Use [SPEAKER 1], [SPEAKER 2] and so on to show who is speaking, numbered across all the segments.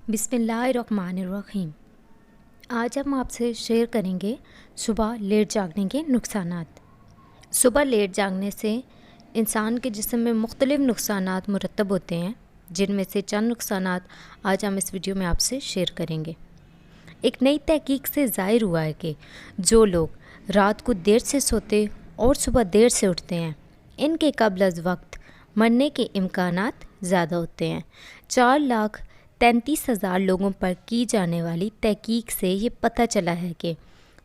[SPEAKER 1] बिस्मिल्लाहिर्रहमानिर्रहीम। आज हम आपसे शेयर करेंगे सुबह लेट जागने के नुकसानात। सुबह लेट जागने से इंसान के जिस्म में मुख्तलिफ़ नुकसानात मुरतब होते हैं, जिनमें से चंद नुकसानात आज हम इस वीडियो में आपसे शेयर करेंगे। एक नई तहकीक से ज़ाहिर हुआ है कि जो लोग रात को देर से सोते और सुबह देर से उठते हैं, इनके कब्ल अज़ वक्त मरने के इम्कानात ज़्यादा होते हैं। 4,33,000 लोगों पर की जाने वाली तहकीक से ये पता चला है कि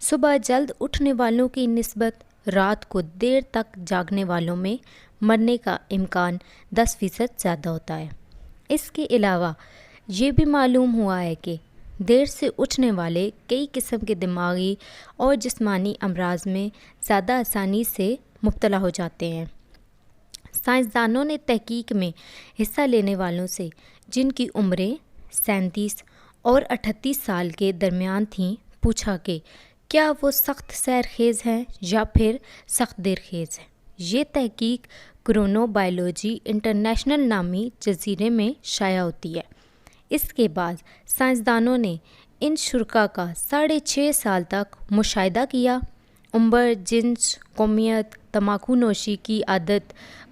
[SPEAKER 1] सुबह जल्द उठने वालों की निस्बत रात को देर तक जागने वालों में मरने का इम्कान 10% ज़्यादा होता है। इसके अलावा ये भी मालूम हुआ है कि देर से उठने वाले कई किस्म के दिमागी और जिस्मानी अमराज में ज़्यादा आसानी से मुब्तला हो जाते हैं। साइंसदानों ने तहकीक में हिस्सा लेने वालों से जिनकी उम्रें 37 और 38 साल के दरमियान थीं पूछा कि क्या वो सख्त सैर खेज़ हैं या फिर सख्त देर खेज़ हैं। ये तहकीक क्रोनोबायोलॉजी इंटरनेशनल नामी जजीरे में शाया होती है। इसके बाद साइंसदानों ने इन शुरा का 6.5 साल तक मुशाहिदा किया। उम्र, जिन्स, कौमियत, तम्बाकू नोशी की आदत,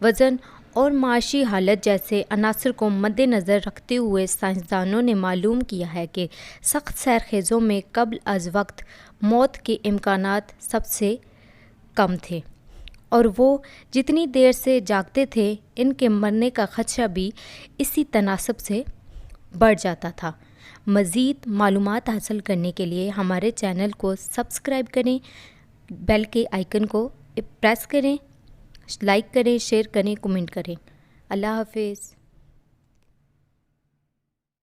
[SPEAKER 1] वज़न और माशी हालत जैसे अनासर को मद्देनज़र रखते हुए साइंसदानों ने मालूम किया है कि सख्त सैरखेज़ों में कब्ल अज़ वक्त मौत के इम्कानात सबसे कम थे, और वो जितनी देर से जागते थे इनके मरने का ख़दशा भी इसी तनासब से बढ़ जाता था। मज़ीद मालूमात हासिल करने के लिए हमारे चैनल को सब्सक्राइब करें, बेल के आइकन को प्रेस करें, लाइक करें, शेयर करें, कमेंट करें। अल्लाह हाफ़िज़।